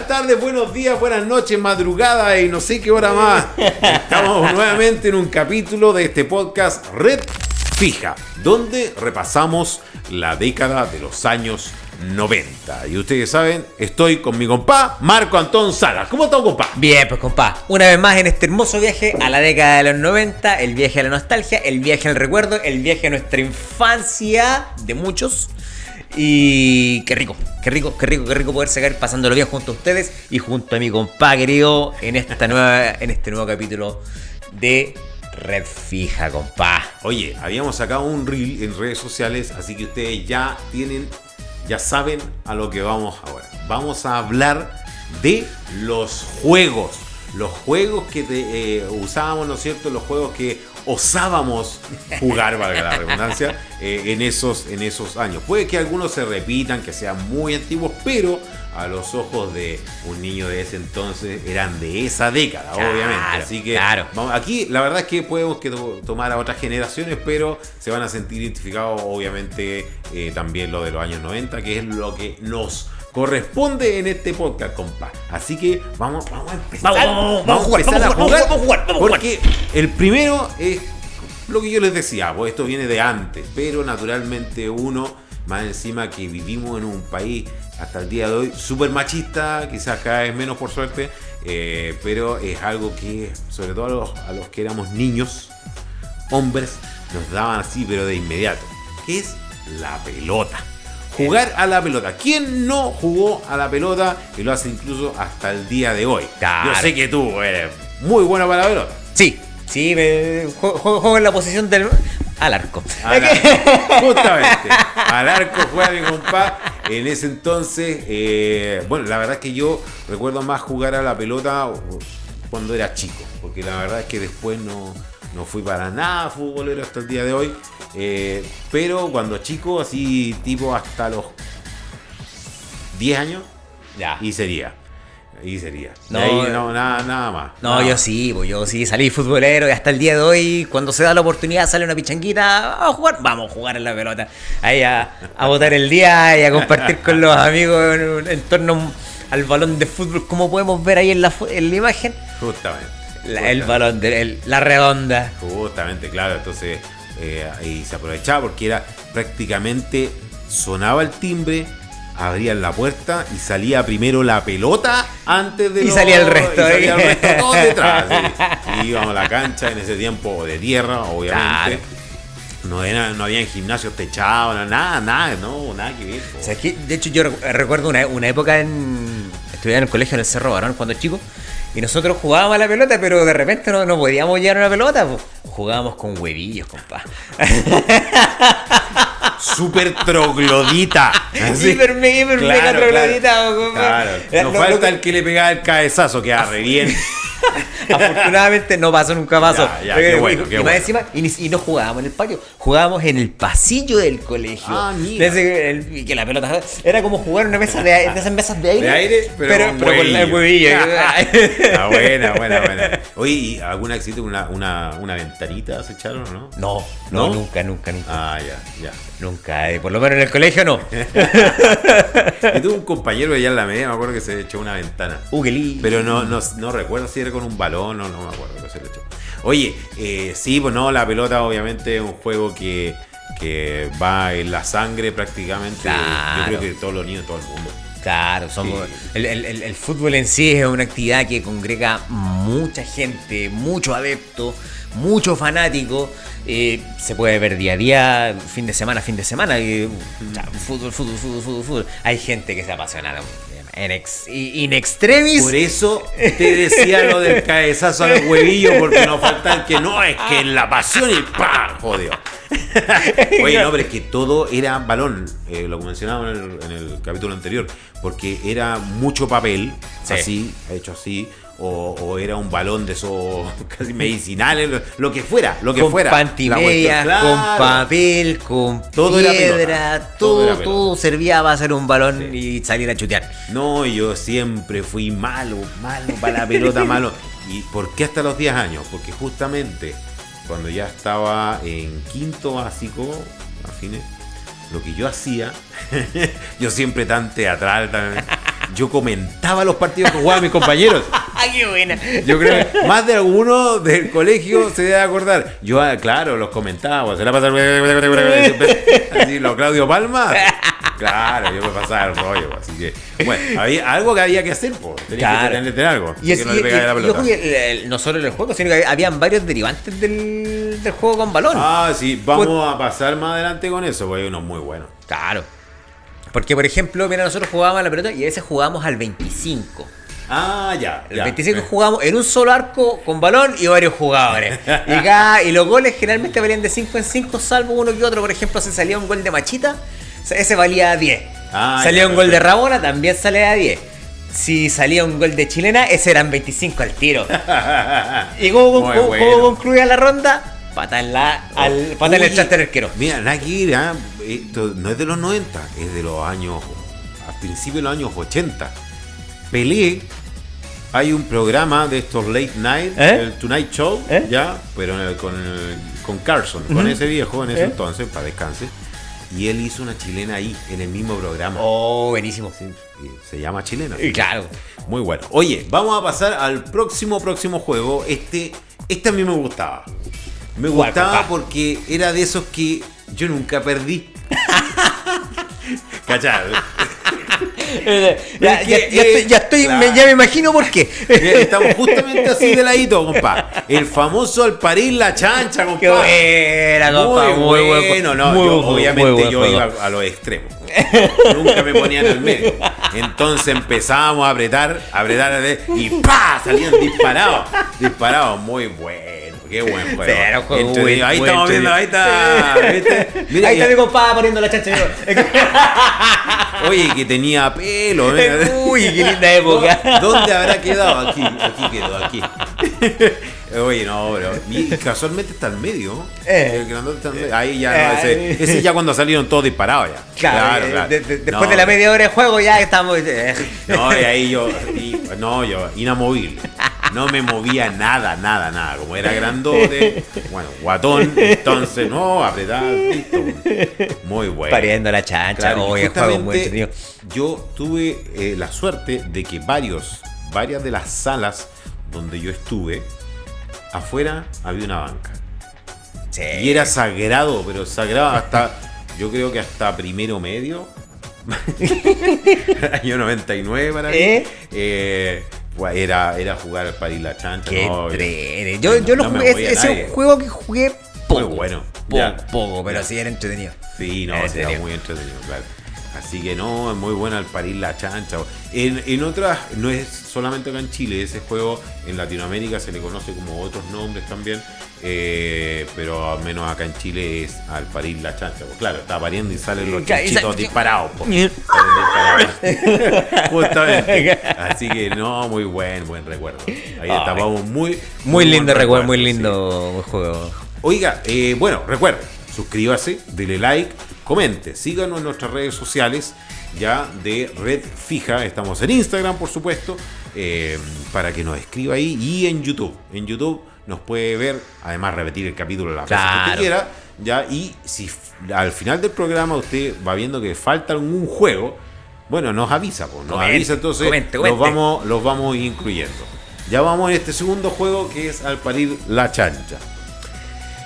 Buenas tardes, buenos días, buenas noches, madrugada y no sé qué hora más. Estamos nuevamente en un capítulo de este podcast Red Fija, donde repasamos la década de los años 90. Y ustedes saben, estoy con mi compa Marco Antón Salas. ¿Cómo está, compa? Bien, pues compa, una vez más en este hermoso viaje a la década de los 90, el viaje a la nostalgia, el viaje al recuerdo, el viaje a nuestra infancia de muchos. Y qué rico poder seguir pasándolo bien junto a ustedes y junto a mi compa querido en este nuevo capítulo de Red Fija, compa. Oye, habíamos sacado un reel en redes sociales, así que ustedes ya saben a lo que vamos ahora. Vamos a hablar de los juegos que usábamos, ¿no es cierto? Los juegos que osábamos jugar, valga la redundancia, en esos años. Puede que algunos se repitan, que sean muy antiguos, pero a los ojos de un niño de ese entonces eran de esa década, claro, obviamente. Así que vamos, aquí la verdad es que podemos tomar a otras generaciones, pero se van a sentir identificados, obviamente, también lo de los años 90, que es lo que nos corresponde en este podcast, compa. Así que vamos a empezar. Vamos a jugar. Porque el primero es lo que yo les decía, pues esto viene de antes, pero naturalmente uno, más encima que vivimos en un país hasta el día de hoy súper machista, quizás cada vez menos por suerte, pero es algo que, sobre todo a los que éramos niños, hombres, nos daban así, pero de inmediato, que es la pelota. Jugar a la pelota. ¿Quién no jugó a la pelota? Y lo hace incluso hasta el día de hoy. Claro. Yo sé que tú eres muy bueno para la pelota. Sí, juego en la posición del... Al arco. Justamente. Al arco juega mi compa. En ese entonces, bueno, la verdad es que yo recuerdo más jugar a la pelota cuando era chico. Porque la verdad es que después no fui para nada futbolero hasta el día de hoy. Pero cuando chico, así tipo hasta los 10 años, ya. Y sería. No, de ahí nada más. No, nada. yo sí salí futbolero y hasta el día de hoy, cuando se da la oportunidad, sale una pichanguita, vamos a jugar en la pelota. Ahí a botar el día y a compartir con los amigos en torno al balón de fútbol, como podemos ver ahí en la imagen. Justamente. El balón, la redonda. Justamente, claro, entonces ahí se aprovechaba porque era prácticamente, sonaba el timbre, abrían la puerta y salía primero la pelota antes de... Y salía el resto. Todos detrás. Y íbamos a la cancha en ese tiempo de tierra, obviamente. Claro. No había gimnasios techados, nada que ver. O sea, que, de hecho, yo recuerdo una época estudiaba en el colegio en el Cerro Barón cuando chico. Y nosotros jugábamos a la pelota, pero de repente no podíamos llevar una pelota, pues. Jugábamos con huevillos, compa. Super troglodita. Hiper mega troglodita, compa. Claro. Nos falta el que le pegaba el cabezazo, que re bien. Afortunadamente no pasó, nunca pasó. Qué bueno. Encima, y no jugábamos en el patio, jugábamos en el pasillo del colegio. Mira. Que la pelota era como jugar una mesa de esas mesas de aire. De aire, pero con el huevillo. Buena. Oye, ¿y alguna existe una ventanita se echaron o no? No, nunca. Ya. Nunca, por lo menos en el colegio no. Yo tuve un compañero allá en la media, me acuerdo que se echó una ventana. Qué lindo. Pero no recuerdo si era con un balón, no me acuerdo que se le echó. Oye, sí, pues no, la pelota obviamente es un juego que va en la sangre prácticamente. Claro. Yo creo que todos los niños, todo el mundo. Claro, somos el fútbol en sí es una actividad que congrega mucha gente, mucho adepto, mucho fanático. Se puede ver día a día, fin de semana. Fútbol. Hay gente que se apasiona in extremis. Por eso te decía lo del cabezazo al huevillo, porque no falta el que no, es que en la pasión y ¡pam! Jodió. Oye, no, pero es que todo era balón, lo que mencionábamos en el capítulo anterior, porque era mucho papel, así, hecho así, o era un balón de esos casi medicinales, lo que fuera. Con pantimedias, claro, con papel, con todo piedra, todo servía para hacer un balón y salir a chutear. No, yo siempre fui malo para la pelota, malo. ¿Y por qué hasta los 10 años? Porque justamente cuando ya estaba en quinto básico, a fines, lo que yo hacía, yo siempre tan teatral, yo comentaba los partidos que jugaban mis compañeros. ¡Qué buena! Yo creo que más de alguno del colegio se debe acordar. Yo, claro, los comentaba. ¿Se la pasa así, los Claudio Palma? Claro, yo me pasaba el rollo. Así que, bueno, había algo que había que hacer, pues. Tenía que tener algo. Y yo jugué no solo en el juego, sino que habían varios derivantes del juego con balón. Ah, sí, vamos a pasar más adelante con eso, porque hay unos muy buenos. Claro. Porque, por ejemplo, mira, nosotros jugábamos a la pelota y a veces jugábamos al 25. Ah, ya. El 25 jugábamos en un solo arco con balón y varios jugadores. Y los goles generalmente valían de 5 en 5, salvo uno que otro. Por ejemplo, si salía un gol de Machita, ese valía 10. Salía un gol de Rabona, también salía a 10. Si salía un gol de Chilena, ese eran 25 al tiro. ¿Y cómo concluía la ronda? Pata en el traste del arquero. Mira, Naki, esto no es de los 90, es de los años, a principios de los años 80. Pelé, hay un programa de estos late night, el Tonight Show, ya, pero con Carson, con ese viejo en ese entonces, para descanse. Y él hizo una chilena ahí, en el mismo programa. Oh, buenísimo. Sí, se llama Chilena. Claro. Muy bueno. Oye, vamos a pasar al próximo juego. Este a mí me gustaba. Me gustaba porque era de esos que yo nunca perdí. ¿Cachai? Ya me imagino por qué. Estamos justamente así de ladito, compa. El famoso al parir la chancha, compa. Qué buena, compa. Muy bueno. No, obviamente yo iba a los extremos. Nunca me ponía en el medio. Entonces empezábamos a apretar y ¡pa! Salían disparados. Muy bueno. Qué buen juego. Ahí estamos viendo, ahí está. ¿Viste? Mira, ahí está mi compa poniendo la chancha. Oye, que tenía pelo. Uy, qué linda época. ¿Dónde habrá quedado? Aquí quedó, aquí. Oye, no, bro. Y casualmente está al medio. El grandote está al medio. Ahí ya, no, ese ya cuando salieron todos disparados ya. Claro. Después de la media hora de juego ya estamos. No, y ahí yo inamovible. No me movía nada. Como era grandote, bueno, guatón, entonces no, apretar, listo. Muy bueno. Pariendo la chancha, claro, oye, juego muy entretenido. Yo tuve la suerte de que varias de las salas donde yo estuve, afuera había una banca. Sí. Y era sagrado, pero sagrado hasta, yo creo que hasta primero medio. Año 99 para mí. Era jugar al parir la chancha. Qué yo lo jugué, ese es un juego que jugué poco. Muy bueno. Poco, pero sí era entretenido. Sí, no, era muy entretenido, claro. Así que no, es muy bueno al parir la chancha. En otras, no es solamente acá en Chile, ese juego en Latinoamérica se le conoce como otros nombres también, pero al menos acá en Chile es al parir la chancha. Pues claro, está pariendo y salen los chanchitos disparados. Justamente. Así que no, muy buen recuerdo. Ahí estábamos muy lindo recuerdo, muy lindo juego. Oiga, bueno, recuerden, suscríbase, dele like, comente, síganos en nuestras redes sociales ya de Red Fija. Estamos en Instagram, por supuesto, para que nos escriba ahí, y en YouTube. En YouTube nos puede ver, además repetir el capítulo las veces que usted quiera, ya. Y si al final del programa usted va viendo que falta algún juego, bueno, nos avisa, entonces comente. Los vamos incluyendo. Ya vamos en este segundo juego, que es al parir la chancha.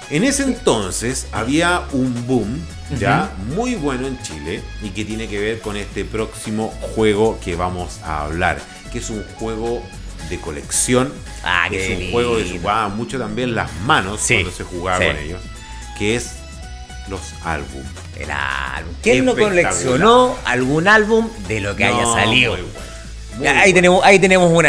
En ese entonces había un boom ya muy bueno en Chile, y que tiene que ver con este próximo juego que vamos a hablar, que es un juego de colección, que es un juego que se jugaba mucho también las manos cuando se jugaba con ellos, que es los álbumes. El álbum. ¿Quién no coleccionó algún álbum de lo que haya salido? Muy bueno. Ahí tenemos un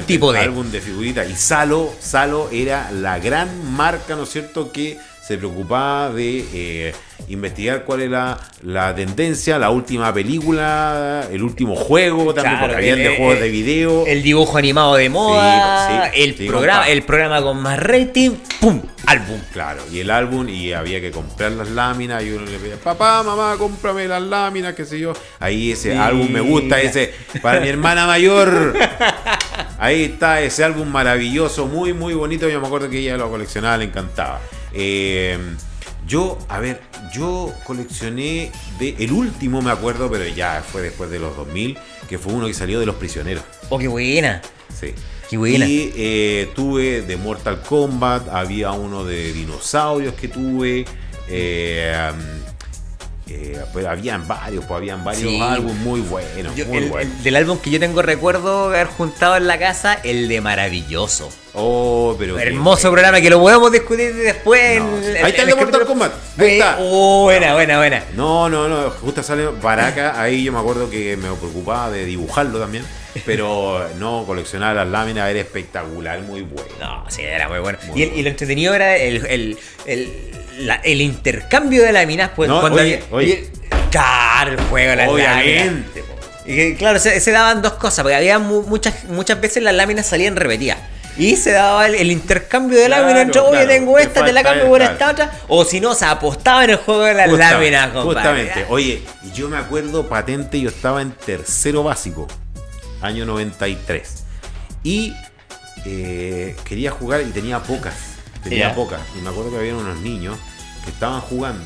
tipo de álbum de figuritas. Y Salo era la gran marca, ¿no es cierto?, que se preocupaba de investigar cuál era la tendencia, la última película, el último juego también, porque habían de juegos de video, el dibujo animado de moda, el programa con más rating, ¡pum! Álbum. Claro, y el álbum, y había que comprar las láminas, y uno le pedía, papá, mamá, cómprame las láminas, qué sé yo. Ahí ese álbum me gusta, ese para mi hermana mayor. Ahí está ese álbum maravilloso, muy muy bonito. Yo me acuerdo que ella lo coleccionaba, le encantaba. Yo coleccioné el último, me acuerdo, pero ya fue después de los 2000, que fue uno que salió de Los Prisioneros. Oh, qué buena. Sí. Qué buena. Y tuve de Mortal Kombat, había uno de dinosaurios que tuve. Pues habían varios Sí. álbumes muy buenos. Del álbum que yo tengo recuerdo haber juntado en la casa, el de Maravilloso. Oh, pero hermoso programa que lo podemos discutir después. No, ahí está el de Mortal Kombat. Ahí está. Oh, buena. No, justo sale Baraka. Ahí yo me acuerdo que me preocupaba de dibujarlo también. Pero no, coleccionar las láminas era espectacular, muy bueno. No, sí, era muy bueno. Muy bueno. Y lo entretenido era el intercambio de láminas. Pues, No, cuando oye. claro, el juego de las láminas. Obviamente. Y que, claro, se daban dos cosas, porque había muchas veces las láminas salían repetidas. Y se daba el intercambio de láminas entre, oye, tengo esta, te la cambio por esta otra. O si no, se apostaba en el juego de las láminas, compadre. Justamente. Oye, y yo me acuerdo patente, yo estaba en tercero básico, año 93. Y quería jugar y tenía pocas. Y me acuerdo que había unos niños que estaban jugando.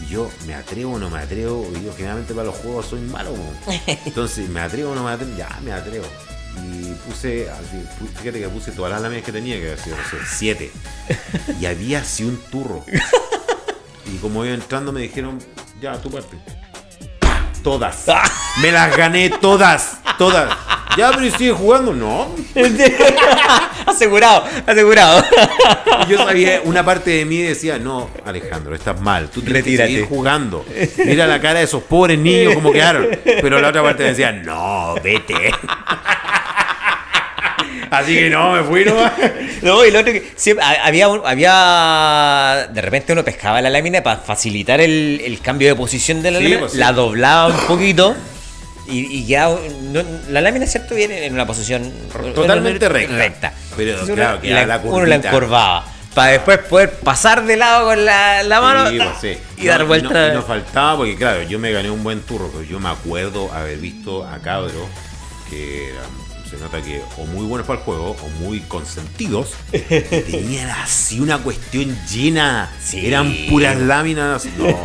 Y yo, ¿me atrevo o no me atrevo? Y yo generalmente para los juegos soy malo. Entonces, ¿me atrevo o no me atrevo? Ya, me atrevo. Y fíjate que puse todas las láminas que tenía, que había sido 7. Y había así un turro. Y como iba entrando me dijeron, ya, tu parte. Todas. Me las gané todas. Ya, pero ¿y sigue jugando? No. Asegurado. Y yo sabía, una parte de mí decía, no, Alejandro, estás mal. Tú tienes que seguir jugando. Mira la cara de esos pobres niños como quedaron. Pero la otra parte decía, no, vete. Así que no, me fui nomás. No, y lo otro que siempre había de repente uno pescaba la lámina para facilitar el cambio de posición de la lámina, pues, sí. La doblaba un poquito y ya la lámina, ¿cierto? Viene en una posición totalmente recta. Pero entonces claro, que la uno la encorvaba para después poder pasar de lado con la mano y dar vuelta. Y nos faltaba, porque claro, yo me gané un buen turro, pero yo me acuerdo haber visto a cabros que eran, se nota que o muy buenos para el juego o muy consentidos, tenían así una cuestión llena. Sí. Eran puras láminas. No,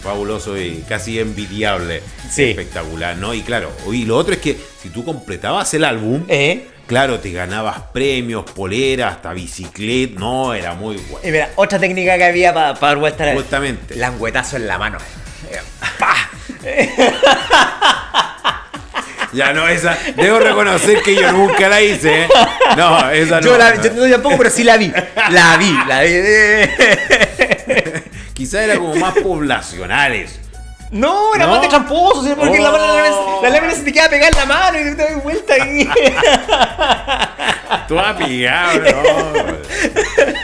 fabuloso y casi envidiable. Sí. Espectacular, ¿no? Y claro, y lo otro es que si tú completabas el álbum, claro, te ganabas premios, poleras, hasta bicicleta. No, era muy bueno. Y mira, otra técnica que había para dar vuelta era Justamente. languetazo en la mano. ¡Pah! Ya no, esa. Debo reconocer que yo nunca la hice, ¿eh? No, esa no. Yo tampoco, pero sí la vi. La vi. Quizás era como más poblacionales. No, era más de tramposo, sino porque la lámina se te queda pegada en la mano y te das vuelta ahí. Tú has pillado, ¿no?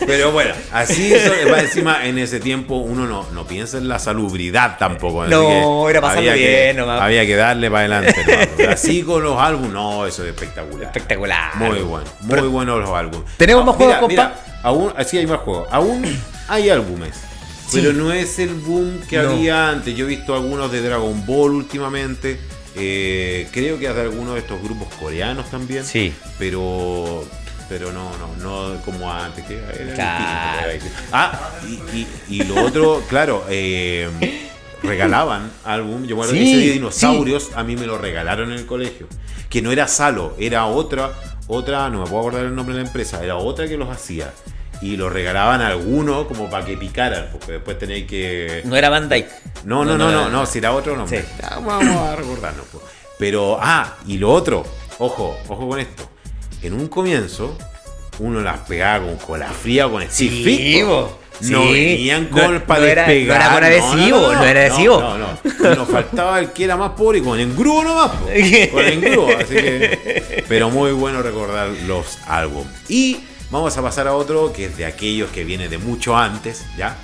Pero bueno, así va encima en ese tiempo uno no piensa en la salubridad tampoco. No, era pasarlo bien nomás. Había que darle para adelante, ¿no? Así con los álbumes, no, eso es espectacular. Espectacular. Muy bueno, muy buenos los álbumes. ¿Tenemos más juegos, compa? Mira, aún, así hay más juegos. Aún hay álbumes. Sí. Pero no es el boom que había antes. Yo he visto algunos de Dragon Ball últimamente. Creo que de algunos de estos grupos coreanos también. Sí. Pero no como antes. Que era claro. Y lo otro, claro, regalaban álbum. Yo me acuerdo que ese de dinosaurios a mí me lo regalaron en el colegio. Que no era Salo, era otra, no me puedo acordar el nombre de la empresa, era otra que los hacía. Y lo regalaban a algunos como para que picaran, porque después tenéis que... No era Van Dyke. No, si era otro nombre. Sí. Vamos a recordarnos. Pues. Pero, y lo otro, ojo con esto. En un comienzo, uno las pegaba con cola fría o con stick fit. No venían para despegar. No era adhesivo, no era adhesivo. No. Nos faltaba el que era más pobre y con engrudo nomás. Con engrudo, así que... Pero muy bueno recordar los álbumes. Y... vamos a pasar a otro que es de aquellos que viene de mucho antes, ¿ya?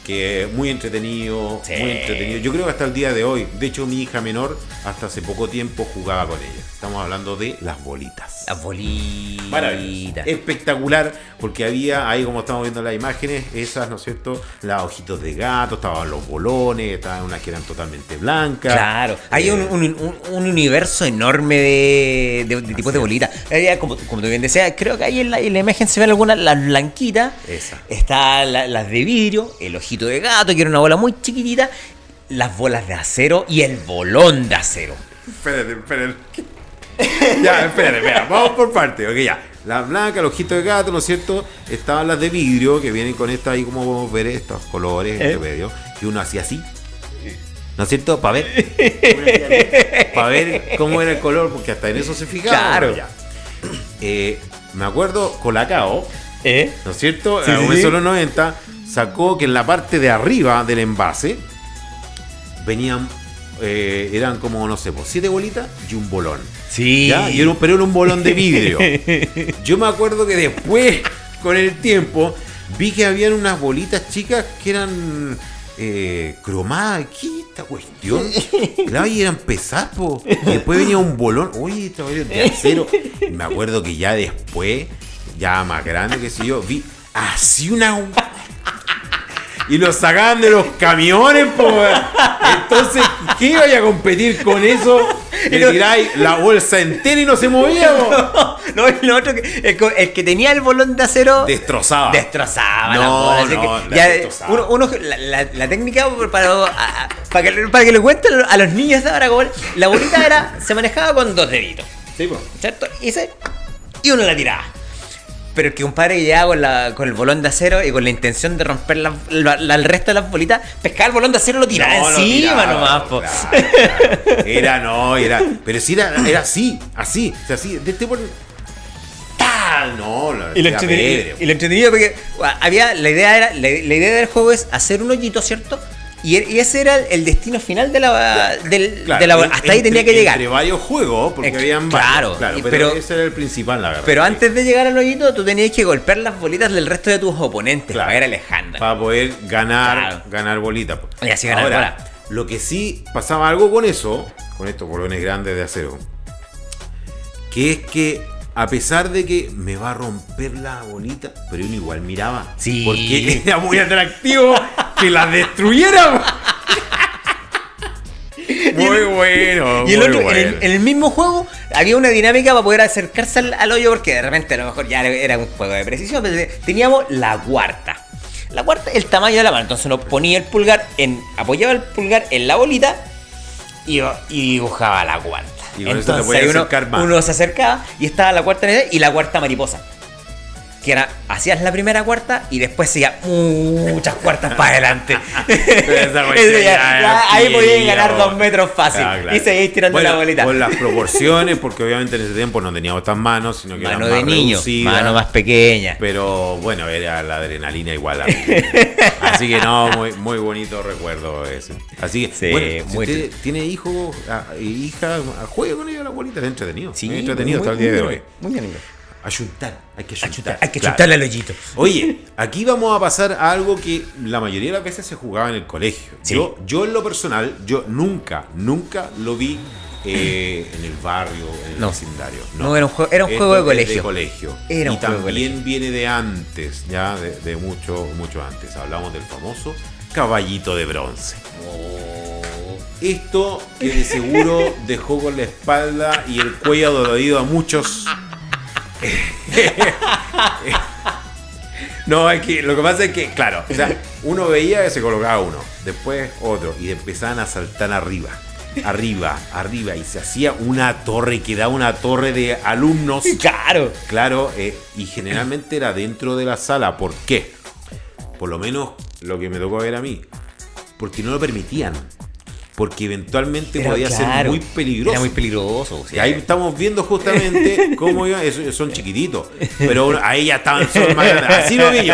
que muy entretenido, Sí. muy entretenido. Yo creo que hasta el día de hoy, de hecho mi hija menor hasta hace poco tiempo jugaba con ella. Estamos hablando de las bolitas. Las bolitas. Maravilloso. Espectacular, porque había ahí, como estamos viendo en las imágenes, esas, ¿no es cierto? Las hojitos de gato, estaban los bolones, estaban unas que eran totalmente blancas. Claro, hay un universo enorme de tipos de bolitas. Había, como tú bien decías, creo que ahí en la imagen se ven algunas, las blanquitas. Esa. Están las de vidrio, el ojito de gato, que era una bola muy chiquitita, las bolas de acero y el bolón de acero. Espérate. Ya, espérate, vamos por partes. Ok, ya. La blanca, el ojito de gato, ¿no es cierto? Estaban las de vidrio, que vienen con estas ahí, como podemos ver, estos colores entre medio. Que uno hacía así. ¿No es cierto? Para ver. Para ver cómo era el color, porque hasta en eso se fijaba. Claro. Ya. Me acuerdo, Colacao, ¿no es cierto? Sí, A sí, comienzos de sí. los 90, sacó que en la parte de arriba del envase venían, eran como, no sé, 7 bolitas y un bolón. Sí. ¿Ya? Pero era un bolón de vidrio. Yo me acuerdo que después, con el tiempo, vi que habían unas bolitas chicas que eran cromadas. ¿Qué es esta cuestión? Claro, y eran pesadas, po. Y después venía un bolón. Oye, esta bolita de acero. Y me acuerdo que ya después, ya más grande, que sé yo, vi así una... Y los sacaban de los camiones, po. Entonces, ¿qué iba a competir con eso? Le tiráis la bolsa entera y no se movía, po. No, el otro el que tenía el bolón de acero Destrozaba. destrozaba No, la bola. Así no, que la ya, destrozaba. la técnica para que le cuenten a los niños de ahora, como la bolita se manejaba con 2 deditos, Sí, po. ¿cierto? Y uno la tiraba. Pero el que compadre que llegaba con el bolón de acero y con la intención de romper el resto de las bolitas, pescaba el bolón de acero y lo tiraba No, lo encima tiraba, nomás, po. claro. Era. Pero si era así. O sea, así, de este por. ¡Tal! No, Y lo era entretenido, pedre. y lo entretenido porque había la idea del juego es hacer un hoyito, ¿cierto? Y ese era el destino final de la Claro, hasta ahí tenía que llegar. Entre varios juegos, porque habían claro, varios. Claro, pero ese era el principal, la verdad. Pero sí. antes de llegar al hoyito, tú tenías que golpear las bolitas del resto de tus oponentes Claro. para ir alejando. Para poder Claro. ganar bolitas. Y así ganar Ahora, bola. lo que sí pasaba algo con eso, con estos bolones grandes de acero, que es que a pesar de que me va a romper la bolita, pero uno igual miraba. Sí. Porque era muy atractivo que las destruyéramos. Muy bueno. Y el muy otro, bueno. en el mismo juego, había una dinámica para poder acercarse al hoyo, porque de repente a lo mejor ya era un juego de precisión, pero teníamos la cuarta. La cuarta, el tamaño de la mano. Entonces uno ponía el pulgar, apoyaba el pulgar en la bolita y dibujaba la cuarta. Y con eso te Entonces podías ahí acercar más. uno se acercaba y estaba la cuarta unidad y la cuarta mariposa. Que era, hacías la primera cuarta y después seguía muchas cuartas para adelante. Esa cuestión Ahí podías pilla, ganar po. 2 metros fácil. Ah, claro. Y seguís tirando Bueno, la bolita. Con las proporciones, porque obviamente en ese tiempo no teníamos estas manos, sino que Mano eran de más niño, reducidas. mano más pequeña. Pero bueno, era la adrenalina igual. Así que no, muy bonito recuerdo ese. Así que, Sí, bueno, si muy usted tiene hijo, hija, juegue con ellos la bolita, es entretenido. Sí, es entretenido hasta el día de hoy. Muy bien. Ayuntar, hay que ayuntar. Hay que claro. chutarle al hoyito. Oye, aquí vamos a pasar a algo que la mayoría de las veces se jugaba en el colegio. Sí. Yo en lo personal, yo nunca lo vi en el barrio, en el No. vecindario. No, era un juego de Esto es colegio. de colegio. Era y un juego de también viene de antes, ya de mucho antes. Hablamos del famoso caballito de bronce. Esto que de seguro dejó con la espalda y el cuello dolorido a muchos. No, es que lo que pasa es que, claro, o sea, uno veía que se colocaba uno, después otro, y empezaban a saltar arriba, y se hacía una torre, quedaba una torre de alumnos. Claro. Claro, y generalmente era dentro de la sala. ¿Por qué? Por lo menos lo que me tocó ver a mí. Porque no lo permitían. Porque eventualmente Pero podía claro, ser muy peligroso. Era muy peligroso. Y ahí estamos viendo justamente cómo iban, son chiquititos, pero ahí ya estaban, son más grandes. Así lo vi yo,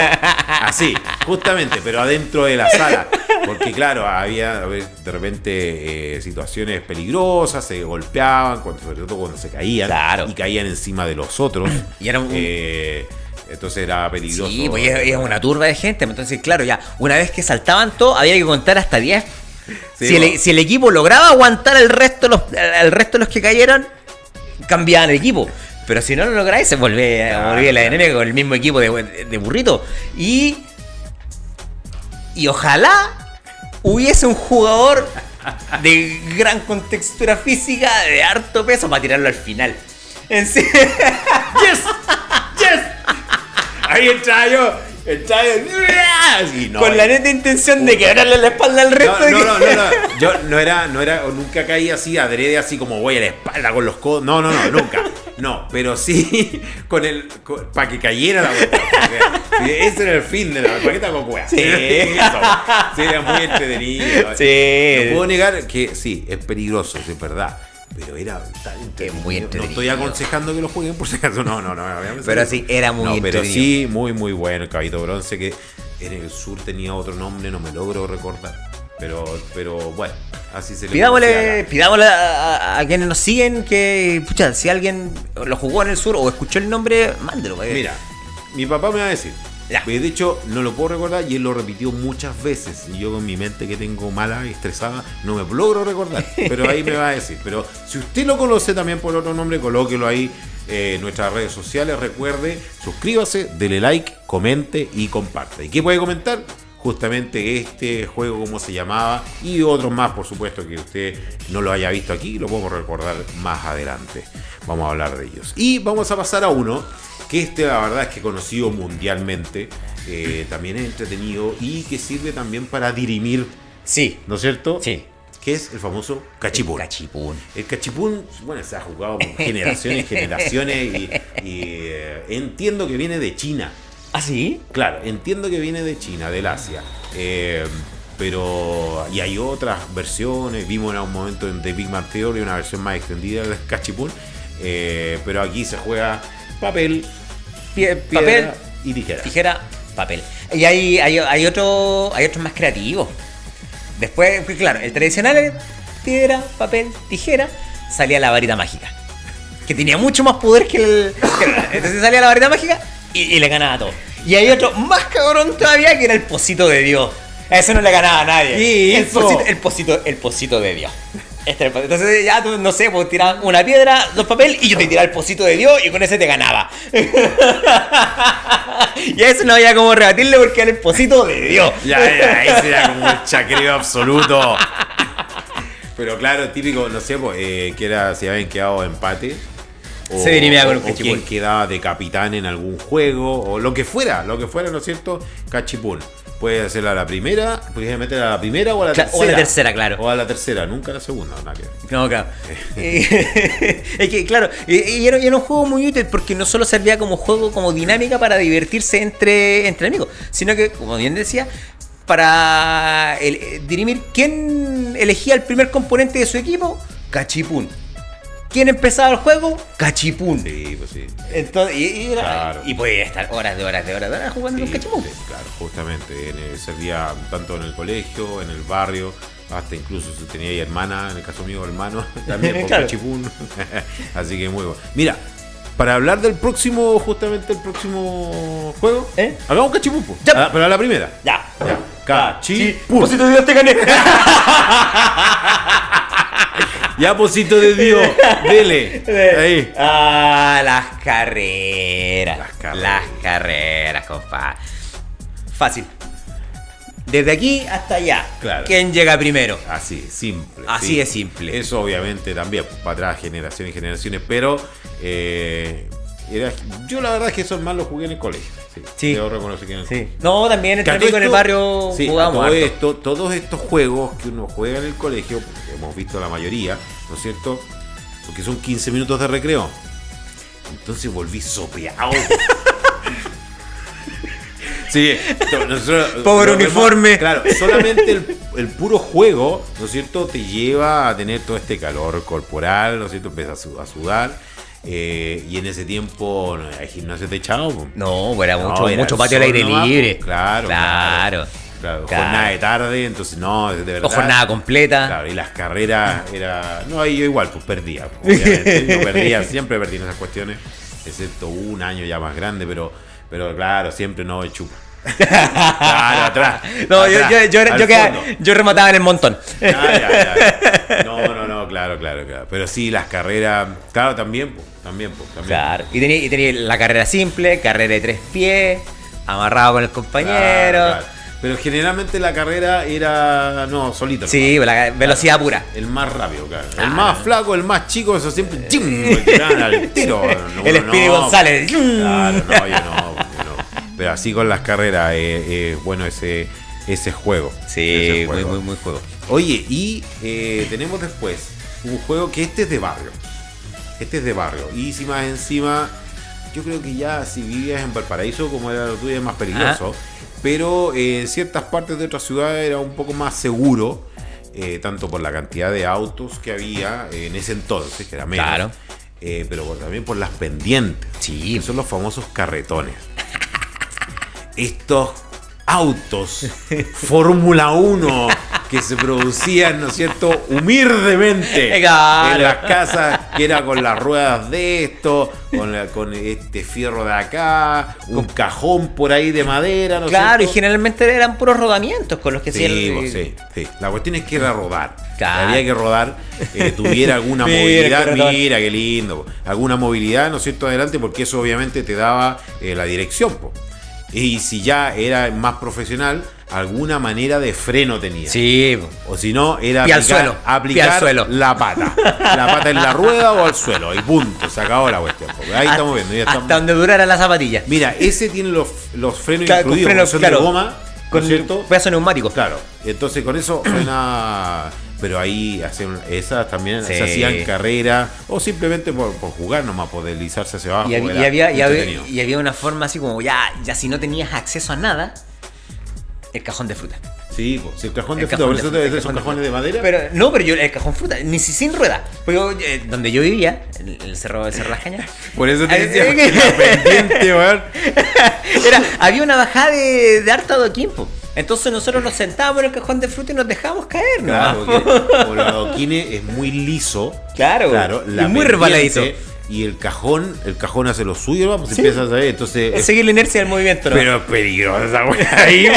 así, justamente, pero adentro de la sala. Porque claro, había de repente situaciones peligrosas, se golpeaban, sobre todo cuando se caían, Claro. y caían encima de los otros. Y era un- Entonces era peligroso. Sí, pues es una turba de gente. Entonces, claro, ya, una vez que saltaban todos, había que contar hasta 10. Sí, si el equipo lograba aguantar el resto de los que cayeron, cambiaban el equipo. Pero si no lo lográis, se volvía la dinámica con el mismo equipo de burrito. Y ojalá hubiese un jugador de gran contextura física, de harto peso, para tirarlo al final. En serio. ¡Yes! ¡Yes! Ahí entraba yo. Sí, no, con la neta intención de quebrarle la espalda al resto. No. Yo no era, o nunca caí así adrede, así como voy a la espalda con los codos. No, nunca. No, pero sí para que cayera la boca. Sí, ese era el fin de la paqueta con cueva. Sí. Sí, era muy entretenido. Sí. No puedo negar que sí, es peligroso, es verdad. Pero era tan entretenido. Muy entretenido. No estoy aconsejando que lo jueguen por si acaso. No. Pero sí, era muy entretenido. Pero sí, muy bueno el Caballito Bronce, que en el sur tenía otro nombre, no me logro recordar. Pero bueno, así se le Pidámosle a quienes nos siguen que, pucha, si alguien lo jugó en el sur o escuchó el nombre, mándelo. Mira, mi papá me va a decir. Ya. De hecho, no lo puedo recordar y él lo repitió muchas veces. Y yo con mi mente que tengo mala y estresada, no me logro recordar. Pero ahí me va a decir. Pero si usted lo conoce también por otro nombre, colóquelo ahí en nuestras redes sociales. Recuerde, suscríbase, dele like, comente y comparte. ¿Y qué puede comentar? Justamente este juego, cómo se llamaba, y otros más, por supuesto, que usted no lo haya visto aquí, lo podemos recordar más adelante. Vamos a hablar de ellos. Y vamos a pasar a uno que la verdad es que conocido mundialmente, también es entretenido y que sirve también para dirimir, sí, ¿no es cierto? Sí. Que es el famoso cachipún. El cachipún, bueno, se ha jugado por generaciones y entiendo que viene de China. ¿Ah, sí? Claro, entiendo que viene de China, del Asia. Pero y hay otras versiones. Vimos en un momento en The Big Bang Theory una versión más extendida del cachipún. Pero aquí se juega papel, papel y tijera. Tijera, papel. Y hay otros más creativos. Después, pues, claro, el tradicional es piedra, papel, tijera. Salía la varita mágica, que tenía mucho más poder entonces salía la varita mágica y le ganaba a todo. Y hay otro más cabrón todavía, que era el pocito de Dios. A eso no le ganaba a nadie. ¿Qué el pocito de Dios. Entonces ya tú, no sé, pues tirabas una piedra, 2 papel y yo te tiraba el pocito de Dios y con ese te ganaba. Y a eso no había como rebatirle porque era el pocito de Dios. Ya, ese era como un chacreo absoluto. Pero claro, típico, no sé, pues, que era si habían quedado empate. Se dirimía con un cachipún. O quien quedaba de capitán en algún juego, o lo que fuera, ¿no es cierto? Cachipún. Puedes hacerla a la primera, puedes meterla a la primera o a la tercera. O a la tercera, claro. O a la tercera, nunca a la segunda, nada que ver. No, claro. Es que, claro, y era un juego muy útil porque no solo servía como juego, como dinámica para divertirse entre amigos, sino que, como bien decía, para dirimir quién elegía el primer componente de su equipo, cachipún. ¿Quién empezaba el juego? Cachipún. Sí, pues sí. Entonces, y podía estar horas de horas jugando con cachipún. Claro, justamente. Servía tanto en el colegio, en el barrio, hasta incluso si tenía hermana, en el caso mío, hermano, también con claro. cachipún. Así que muy bueno. Mira, para hablar del próximo juego, hagamos cachipún, pues. Pero a la primera. Ya. Cachipún. Pocito de Dios, te gané. Ya, pocito de Dios, dele. Ahí. Las carreras. Las carreras, compadre. Fácil. Desde aquí hasta allá. Claro. ¿Quién llega primero? Así, simple. Así de simple. Eso obviamente también, para atrás, generaciones y generaciones, pero yo la verdad es que eso más lo jugué en el colegio. Sí. Yo reconozco que en el colegio. No, también entre amigos en el barrio jugamos todos estos juegos que uno juega en el colegio, hemos visto la mayoría, ¿no es cierto? Porque son 15 minutos de recreo. Entonces volví sopeado. Sí, pobre uniforme. Claro, solamente el puro juego, ¿no es cierto?, te lleva a tener todo este calor corporal, ¿no es cierto? Empiezas a sudar. Y en ese tiempo el gimnasio techado. No, era mucho patio al aire libre. Claro. Jornada de tarde, entonces no, de verdad. O jornada completa. Claro, y las carreras era. No, ahí yo igual, pues perdía. Obviamente, yo siempre perdí en esas cuestiones, excepto un año ya más grande, pero Pero claro, siempre no chupa. Claro, atrás. No, atrás, yo remataba en el montón. Ya. No, claro. Pero sí, las carreras, claro, también. Claro. Y tenía la carrera simple, carrera de 3 pies, amarrado con el compañero. Claro. Pero generalmente la carrera era, solito. Sí, la velocidad pura. El más rápido, claro. El más flaco, el más chico, eso siempre me tiraban al tiro. El Speedy González. Claro, yo no. Pero así con las carreras, bueno, ese juego. Sí, muy juego. Oye, y tenemos después un juego que este es de barrio. Y si más encima, yo creo que ya si vivías en Valparaíso, como era lo tuyo, es más peligroso. Pero en ciertas partes de otras ciudades era un poco más seguro, tanto por la cantidad de autos que había en ese entonces, que era menos. Claro. Pero también por las pendientes. Sí. Que son los famosos carretones. Estos autos Fórmula 1 que se producían, ¿no es cierto?, humildemente claro. En las casas, que era con las ruedas de esto, con este fierro de acá, un cajón por ahí de madera, ¿no es Claro, cierto? y generalmente eran puros rodamientos con los que Sí. La cuestión es que era rodar. Claro. Había que rodar, tuviera alguna movilidad. Mira qué lindo. Alguna movilidad, ¿no es cierto?, adelante, porque eso obviamente te daba la dirección, po. Y si ya era más profesional, alguna manera de freno tenía. Sí. O si no, era aplicar suelo. La pata. La pata en la rueda o al suelo. Y punto, se acabó la cuestión. Ahí estamos viendo. Ya hasta donde durara la zapatilla. Mira, ese tiene los frenos claro, incluidos. Frenos, son claro, de goma, con ¿cierto? pedazo neumático. Claro. Entonces con eso frena. Pero ahí esas también se hacían carrera o simplemente por jugar nomás, por deslizarse hacia abajo. Y había una forma así como ya si no tenías acceso a nada, el cajón de fruta. Sí, pues el cajón de fruta, por eso debe ser esos cajones de madera. Pero yo el cajón fruta, ni sin rueda. Pues donde yo vivía, en el cerro Las Cañas. Por eso te decía que la pendiente, weón. Había una bajada de harto adoquín, po. Entonces nosotros nos sentábamos en el cajón de fruta y nos dejábamos caer, ¿no? Claro, porque por el adoquines es muy liso. Claro, y muy resbaladizo. Y el cajón hace lo suyo, ¿no? Pues empiezas a ver, entonces. Es seguir la inercia del movimiento, ¿no? Pero es peligrosa esa weá ahí,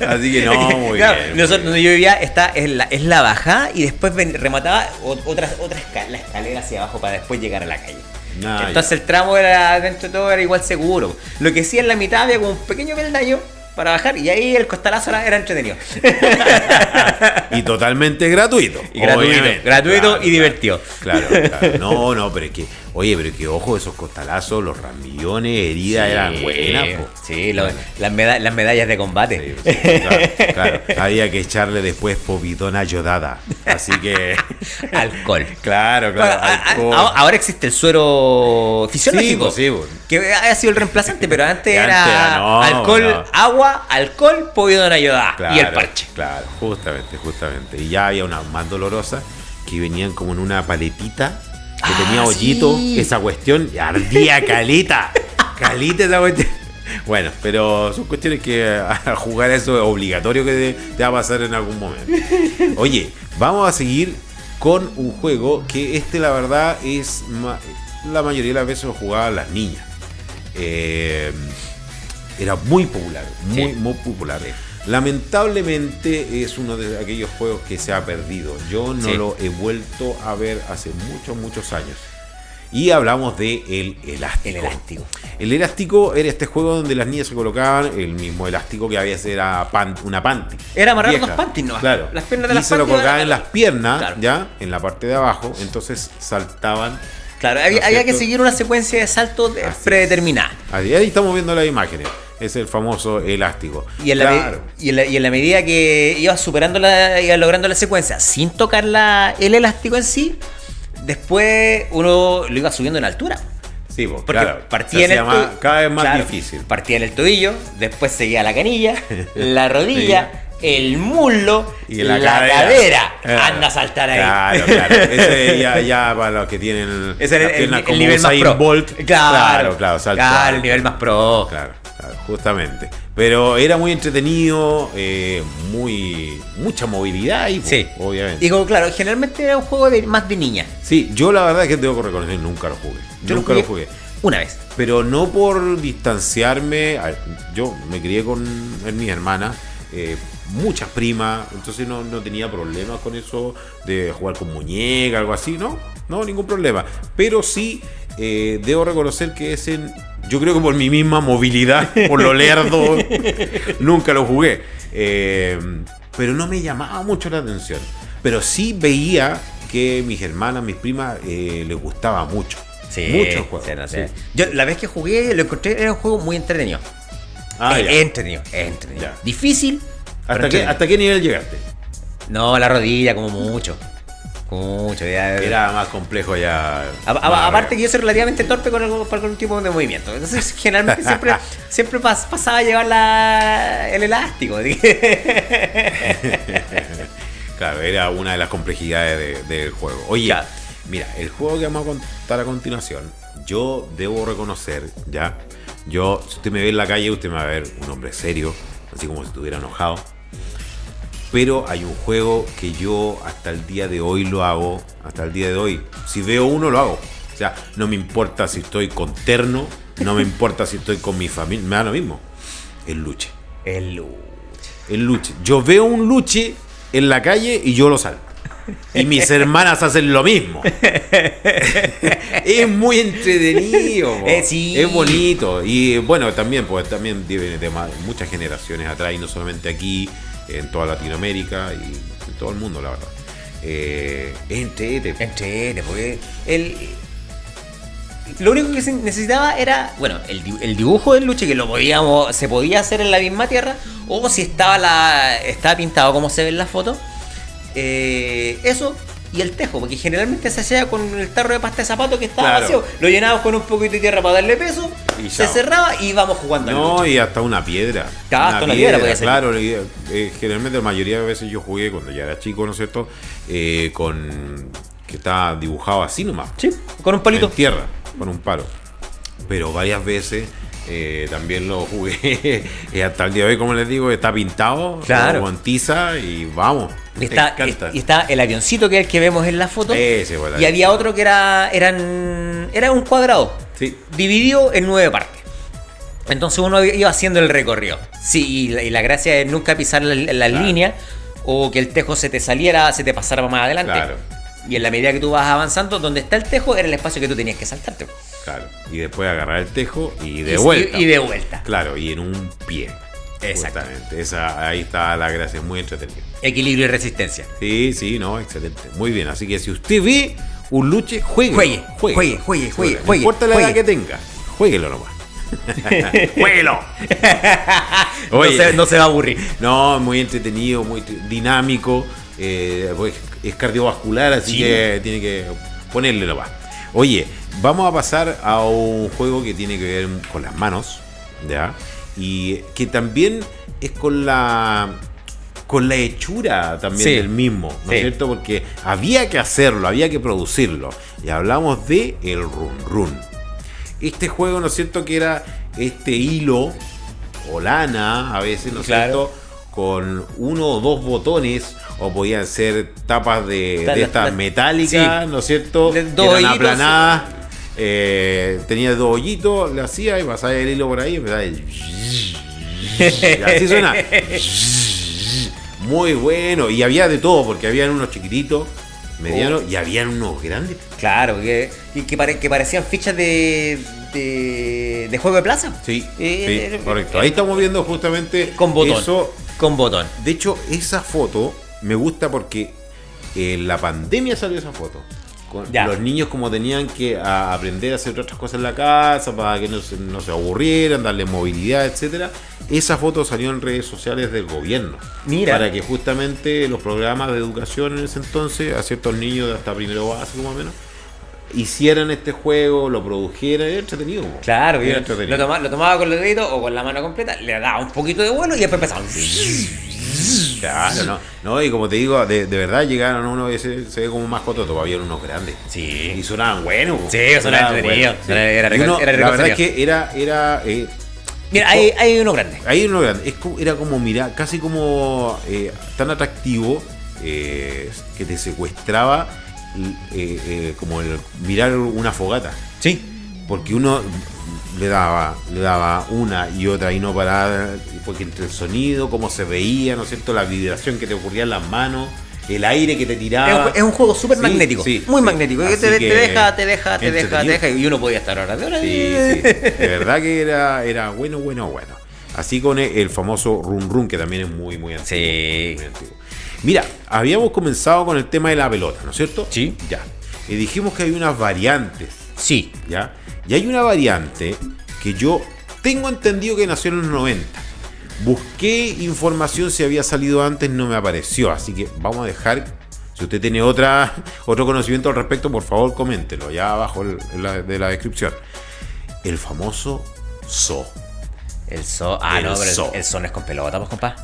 Así que no, muy bien. Nosotros donde yo vivía es la bajada y después remataba la escalera hacia abajo para después llegar a la calle. Entonces el tramo era, dentro de todo, era igual seguro. Lo que sí en la mitad había como un pequeño peldaño para bajar y ahí el costalazo era entretenido. Y totalmente gratuito. Y gratuito y divertido. Claro. No, pero es que, ojo, esos costalazos, los ramillones, heridas eran buenas. Sí, las medallas de combate. Sí, claro. Había que echarle después povidona ayudada. Así que. Alcohol. Claro. Alcohol. Ahora existe el suero fisiológico. Sí. Que ha sido el reemplazante, pero antes era alcohol, agua, alcohol, povidona ayudada y el parche. Claro, justamente. Y ya había una más dolorosa que venían como en una paletita que tenía hoyito. Sí. Esa cuestión ardía calita esa cuestión. Bueno, pero son cuestiones que a jugar a eso es obligatorio que te va a pasar en algún momento. Oye, vamos a seguir con un juego que la verdad es la mayoría de las veces lo jugaban las niñas. Era muy popular, muy popular. Lamentablemente es uno de aquellos juegos que se ha perdido. Yo no lo he vuelto a ver hace muchos años. Y hablamos de el elástico. El elástico era este juego donde las niñas se colocaban el mismo elástico que había era una panty. Era amarrar unos panties, ¿no? Claro. Las piernas de y las se lo colocaban en las piernas, claro. Ya, en la parte de abajo. Entonces saltaban. Claro, había que seguir una secuencia de saltos predeterminada. Ahí estamos viendo las imágenes. Es el famoso elástico. Y en la medida que ibas ibas logrando la secuencia sin tocar el elástico en sí, después uno lo iba subiendo en altura. Sí, porque claro, partía cada vez más difícil. Partía en el tobillo, después seguía la canilla, la rodilla, el muslo y la cadera. Anda a saltar ahí. Claro. Ese ya para los que tienen el nivel más pro. Claro, el nivel más pro. Claro, justamente. Pero era muy entretenido, mucha movilidad y obviamente. Digo, claro, generalmente era un juego más de niña. Sí, yo la verdad es que tengo que reconocer, nunca lo jugué. Nunca lo jugué. Una vez. Pero no por distanciarme. Yo me crié con mis hermanas, muchas primas, entonces no tenía problemas con eso de jugar con muñeca, algo así, no, ningún problema. Pero sí, debo reconocer que yo creo que por mi misma movilidad, por lo lerdo, nunca lo jugué. Pero no me llamaba mucho la atención. Pero sí veía que mis hermanas, mis primas, les gustaba mucho. Sí, mucho juego. Sí. Yo la vez que jugué lo encontré, era un juego muy entretenido. Entretenido. Ya. Difícil. ¿Hasta qué nivel llegaste? No, la rodilla como mucho. Ya. Era más complejo ya. Aparte que yo soy relativamente torpe con algún tipo de movimiento. Entonces generalmente siempre pasaba a llevar el elástico. Claro, era una de las complejidades del juego. Oye, ya. Mira, el juego que vamos a contar a continuación, yo debo reconocer, ya, si usted me ve en la calle, usted me va a ver un hombre serio, así como si estuviera enojado. Pero hay un juego que yo hasta el día de hoy lo hago, si veo uno lo hago. O sea, no me importa si estoy con terno, no me importa si estoy con mi familia, me da lo mismo. El luche. Yo veo un luche en la calle y yo lo salgo. Y mis hermanas hacen lo mismo. Es muy entretenido, sí. Es bonito. Y bueno, también viene de muchas generaciones atrás, y no solamente aquí, en toda Latinoamérica y en todo el mundo, la verdad. Entrete, porque lo único que se necesitaba era, bueno, el dibujo del luche, que se podía hacer en la misma tierra, o si estaba pintado como se ve en la foto. Eso y el tejo, porque generalmente se hacía con el tarro de pasta de zapato que estaba vacío, lo llenabas con un poquito de tierra para darle peso, y se cerraba y íbamos jugando. No, y hasta una piedra. Hasta una piedra podía ser. Claro, generalmente la mayoría de veces yo jugué cuando ya era chico, ¿no es cierto? Que estaba dibujado así nomás. Sí, con un palito. En tierra, con un palo. Pero varias veces también lo jugué y hasta el día de hoy, como les digo, está pintado, con tiza y vamos. Y está el avioncito, que es el que vemos en la foto. Y había otro que era un cuadrado, sí, dividido en 9 partes. Entonces uno iba haciendo el recorrido. Sí, y la gracia es nunca pisar las líneas, o que el tejo se te pasara más adelante. Claro. Y en la medida que tú vas avanzando, donde está el tejo era el espacio que tú tenías que saltarte. Claro. Y después agarrar el tejo y de vuelta. Y de vuelta. Claro, y en un pie. Exactamente. Ahí está la gracia, muy entretenida. Equilibrio y resistencia. Sí, no, excelente. Muy bien. Así que si usted ve un luche, juegue. No importa la edad que tenga, jueguelo nomás. ¡Jueguelo! Oye, no se va a aburrir. No, muy entretenido, muy dinámico. Pues es cardiovascular, así que tiene que ponerle nomás. Oye, vamos a pasar a un juego que tiene que ver con las manos, ¿ya? Y que también es con la hechura también del mismo, ¿no es cierto? Porque había que hacerlo, había que producirlo. Y hablamos de el Run Run. Este juego, ¿no es cierto? Que era este hilo o lana, a veces, ¿no es cierto? Con 1 o 2 botones, o podían ser tapas de estas metálicas, ¿no es cierto? Que eran aplanadas. Tenía 2 hoyitos, le hacía y pasaba el hilo por ahí y empezaba y así suena. Muy bueno. Y había de todo, porque habían unos chiquititos, medianos, y habían unos grandes. Claro, que parecían fichas de juego de plaza. Sí, correcto. Ahí estamos viendo justamente con botón. Eso. Con botón. De hecho, esa foto me gusta porque en la pandemia salió esa foto. Los niños como tenían que aprender a hacer otras cosas en la casa para que no se aburrieran, darle movilidad, etcétera. Esa foto salió en redes sociales del gobierno. Mira. Para que justamente los programas de educación en ese entonces, a ciertos niños de hasta primero básico más o menos, hicieran este juego, lo produjeran. Era entretenido. Claro, lo tomaba con los deditos o con la mano completa, le daba un poquito de vuelo y después empezaba. Claro, no, y como te digo, de verdad llegaron uno que se ve como más coto, todavía eran unos grandes. Sí. Y sonaban buenos. Sí, sonaban entretenidos. Sí. La verdad es que era mira, hay uno grande. Hay uno grande. Era como, mira, casi como tan atractivo que te secuestraba como el mirar una fogata. Sí. porque uno le daba una y otra y no paraba, porque entre el sonido, cómo se veía, ¿no es cierto? La vibración que te ocurría en las manos, el aire que te tiraba. Es un juego súper magnético, muy magnético, que te deja, y uno podía estar horas de horas. Sí, de verdad que era bueno. Así con el famoso Run Run, que también es muy antiguo. Sí. Muy antiguo. Mira, habíamos comenzado con el tema de la pelota, ¿no es cierto? Sí. Ya. Y dijimos que hay unas variantes. Sí. ¿Ya? Y hay una variante que yo tengo entendido que nació en los 90. Busqué información si había salido antes, no me apareció. Así que vamos a dejar. Si usted tiene otro conocimiento al respecto, por favor, coméntelo. Allá abajo de la descripción. El famoso zoo. El zoo. El zoo no es con pelota, pues, compa.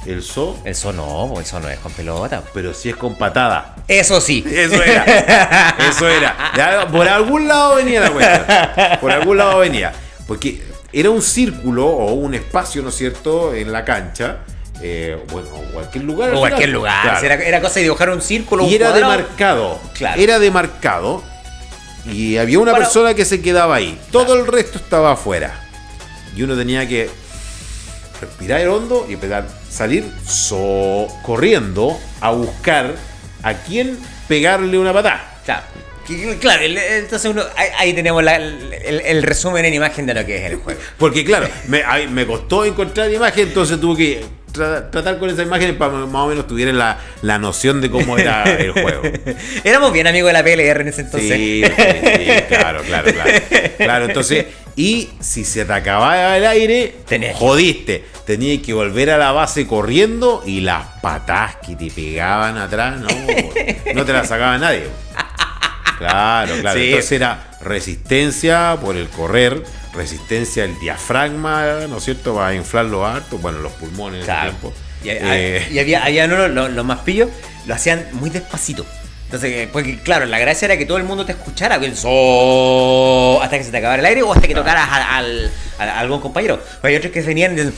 ¿El zoo? El zoo no es con pelota. Pero sí es con patada. Eso sí. Eso era. Ya, por algún lado venía la cuestión. Por algún lado venía. Porque era un círculo o un espacio, ¿no es cierto?, en la cancha. Bueno, cualquier lugar. O cualquier lugar. Claro. Era cosa de dibujar un círculo. Y era demarcado. Claro. Era demarcado. Y había una persona que se quedaba ahí. Todo el resto estaba afuera. Y uno tenía que respirar hondo y empezar a salir corriendo a buscar a quién pegarle una patada. Claro, entonces ahí tenemos el resumen en imagen de lo que es el juego. Porque claro, me costó encontrar imagen, entonces tuve que tratar con esa imagen para más o menos tuvieran la noción de cómo era el juego. Éramos bien amigos de la PLR en ese entonces. Sí, claro. Claro, entonces, y si se te acababa el aire, jodiste. Tenías que volver a la base corriendo y las patadas que te pegaban atrás, no te las sacaba nadie. Claro. Sí. Entonces era resistencia por el correr, resistencia al diafragma, ¿no es cierto? Para inflarlo harto, bueno, los pulmones. Claro. Y había uno, los más pillos, lo hacían muy despacito. Entonces, porque claro, la gracia era que todo el mundo te escuchara hasta que se te acabara el aire o hasta que tocaras a algún compañero. Pero hay otros que venían y decían,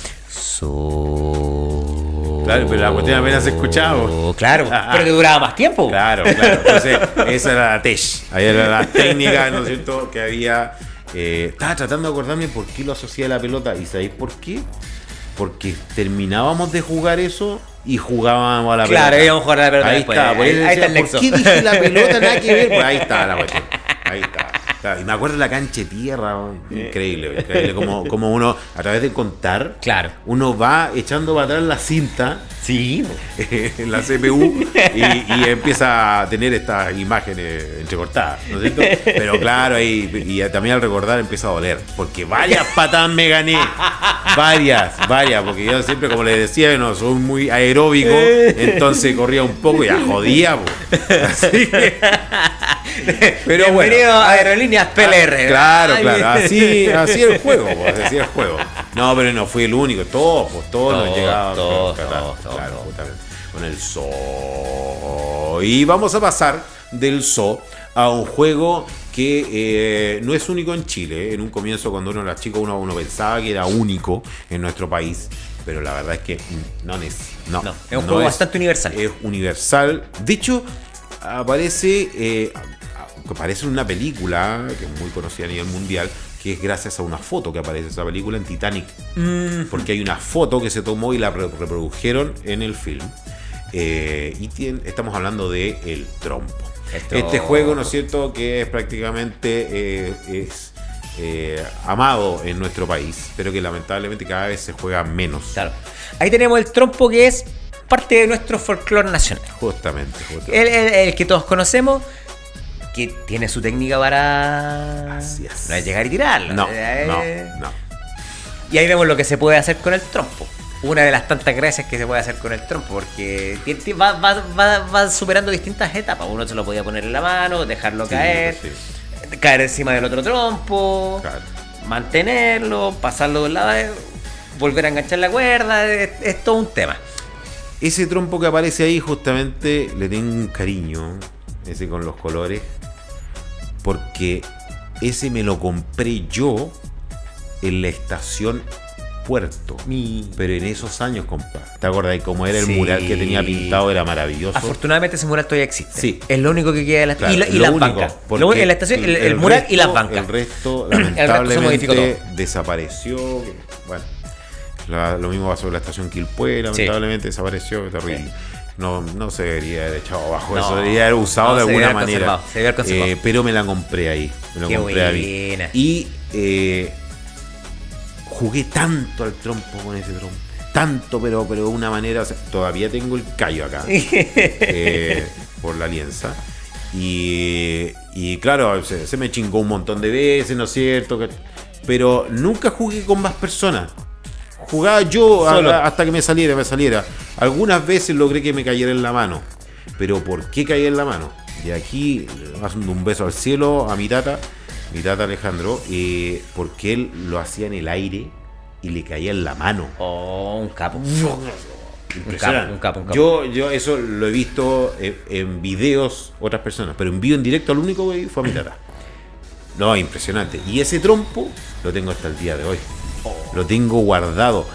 Claro, pero la cuestión apenas se escuchaba. Claro, pero que duraba más tiempo. Claro. Entonces, esa era la ahí era la técnica, ¿no es cierto? Que había. Estaba tratando de acordarme por qué lo asocié a la pelota. ¿Y sabéis por qué? Porque terminábamos de jugar eso y jugábamos a la pelota. Claro, íbamos a jugar a la pelota. Ahí después. está, Ahí está el nexo. ¿Por qué dije la pelota? Nada que ver. Pues ahí está la cuestión. Ahí está. Claro, y me acuerdo de la cancha de tierra, increíble como uno, a través de contar, claro, uno va echando para atrás la cinta, en la CPU, y empieza a tener estas imágenes entrecortadas, ¿no es cierto? Pero claro, y también al recordar empieza a doler, porque varias patadas me gané, varias, porque yo siempre, como les decía, no soy muy aeróbico, entonces corría un poco y ya jodía, pues. Así que, pero bienvenido a Aerolíneas PLR. Claro, así el juego, pues, así el juego. No, pero no fui el único, todos nos llegaban claro, justamente con el zoo. Y vamos a pasar del zoo a un juego que no es único en Chile. En un comienzo, cuando uno era chico, uno pensaba que era único en nuestro país, pero la verdad es que no es. No, es un juego bastante universal. Es universal. De hecho, aparece en una película que es muy conocida a nivel mundial, que es gracias a una foto que aparece en esa película en Titanic. Porque hay una foto que se tomó y la reprodujeron en el film. Estamos hablando de El Trompo. Este juego, ¿no es cierto?, que es prácticamente amado en nuestro país, pero que lamentablemente cada vez se juega menos. Claro. Ahí tenemos el trompo, que es parte de nuestro folclore nacional. Justamente. El que todos conocemos, que tiene su técnica para... Así es. No es llegar y tirarlo. No. Y ahí vemos lo que se puede hacer con el trompo. Una de las tantas gracias que se puede hacer con el trompo, porque va superando distintas etapas. Uno se lo podía poner en la mano, dejarlo caer, caer encima del otro trompo, mantenerlo, pasarlo de un lado, volver a enganchar la cuerda. Es todo un tema. Ese trompo que aparece ahí, justamente le tengo un cariño, ese con los colores, porque ese me lo compré yo en la estación puerto. Pero en esos años, compa, ¿te acordás cómo era el mural que tenía pintado? Era maravilloso. Afortunadamente ese mural todavía existe. Sí. Es lo único que queda de la Claro, y las bancas. En la estación, el mural y las bancas. El resto, El resto se lamentablemente, modificó desapareció. Bueno, lo mismo pasó en la estación Quilpué, lamentablemente desapareció, terrible. Sí. No se debería haber echado abajo, eso debería haber usado de alguna manera. Se debería haber conservado. Pero me la compré ahí. Qué compré buena. A mí. Y jugué tanto al trompo con ese trompo. Tanto, pero de una manera. O sea, todavía tengo el callo acá. Por la alianza. Y claro, se me chingó un montón de veces, ¿no es cierto? Pero nunca jugué con más personas. Jugaba yo hasta que me saliera. Algunas veces logré que me cayera en la mano. Pero ¿por qué caía en la mano? Y aquí, haciendo un beso al cielo a mi tata Alejandro, porque él lo hacía en el aire y le caía en la mano. Oh, un capo. Impresionante. Un capo. Yo eso lo he visto en videos otras personas, pero en vivo en directo lo único que vi fue a mi tata. No, impresionante. Y ese trompo lo tengo hasta el día de hoy. Lo tengo guardado.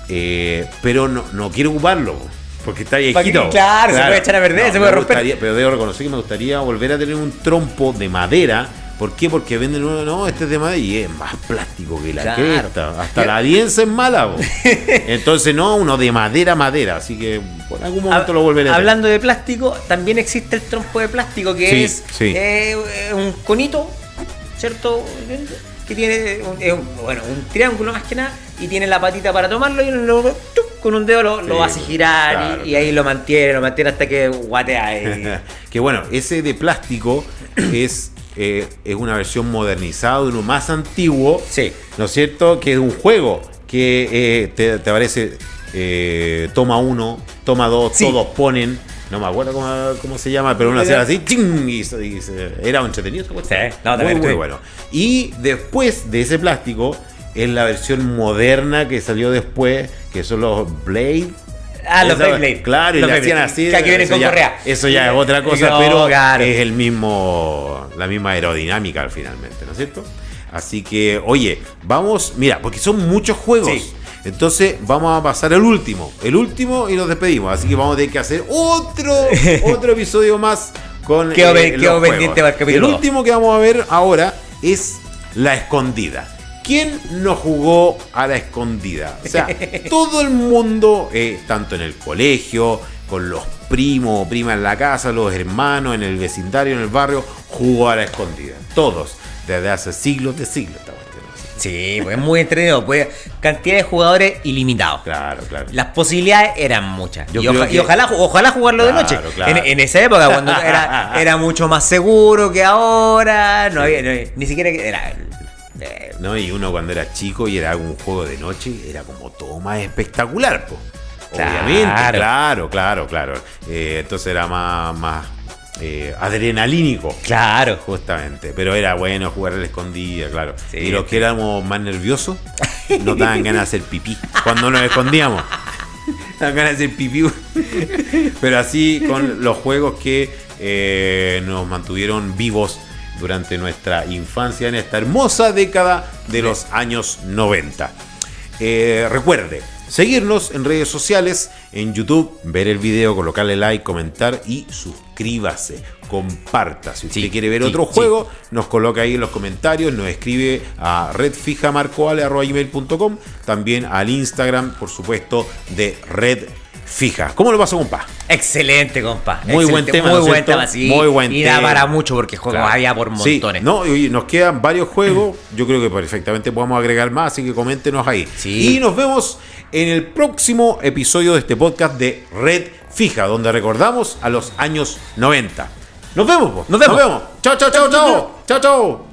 Pero no quiero ocuparlo. Porque está viejito. Claro, se puede echar a perder, se puede romper. Pero debo reconocer que me gustaría volver a tener un trompo de madera. ¿Por qué? Porque venden uno, no, este es de madera y es más plástico que la cresta. Hasta la alianza es mala, bo. Entonces, no, uno de madera. Así que por algún momento lo volveré a tener. Hablando de plástico, también existe el trompo de plástico que es un conito, ¿cierto? Que tiene un triángulo más que nada y tiene la patita para tomarlo y con un dedo lo hace girar, claro, y ahí lo mantiene hasta que guatea. Que bueno, ese de plástico es una versión modernizada de uno más antiguo, ¿no es cierto? Que es un juego que te aparece toma 1, toma 2, todos ponen. No me acuerdo cómo se llama, pero uno hacía así, ¡ching! Y era entretenido. Muy bueno. Y después de ese plástico, es la versión moderna que salió después, que son los Blade. Los Blade. Claro, y le hacían así. Que vienen con correa. Eso ya es otra cosa, pero es la misma aerodinámica finalmente, ¿no es cierto? Así que, oye, vamos, mira, porque son muchos juegos. Sí. Entonces vamos a pasar al último y nos despedimos. Así que vamos a tener que hacer otro episodio más con quedo pendiente para el capítulo. El último que vamos a ver ahora es la escondida. ¿Quién no jugó a la escondida? O sea, todo el mundo, tanto en el colegio, con los primos o primas en la casa, los hermanos, en el vecindario, en el barrio, jugó a la escondida. Todos, desde hace siglos de siglos. Sí, pues es muy entretenido, pues cantidad de jugadores ilimitados. Claro. Las posibilidades eran muchas. Y ojalá jugarlo de noche. Claro. En esa época, cuando era mucho más seguro que ahora, no había ni siquiera era. No, y uno cuando era chico y era algún juego de noche, era como todo más espectacular, pues. Obviamente, claro. Entonces era más adrenalínico. Claro. Justamente. Pero era bueno jugar a la escondida, claro. Sí, y los que éramos más nerviosos nos daban ganas de hacer pipí cuando nos escondíamos. Daban ganas de hacer pipí. Pero así con los juegos que nos mantuvieron vivos durante nuestra infancia en esta hermosa década de los años 90. Recuerde seguirnos en redes sociales, en YouTube, ver el video, colocarle like, comentar y suscríbase, comparta. Si usted quiere ver otro juego, nos coloca ahí en los comentarios, nos escribe a redfijamarcoale@gmail.com, también al Instagram, por supuesto, de Red Fija. ¿Cómo lo pasó, compa? Excelente, compa. Muy buen tema. Muy buen tema, sí. Muy buen tema. Y da para mucho porque juegos había por montones. Sí. No, y nos quedan varios juegos. Yo creo que perfectamente podemos agregar más, así que coméntenos ahí. Sí. Y nos vemos en el próximo episodio de este podcast de Red Fija, donde recordamos a los años 90. Nos vemos. Chao.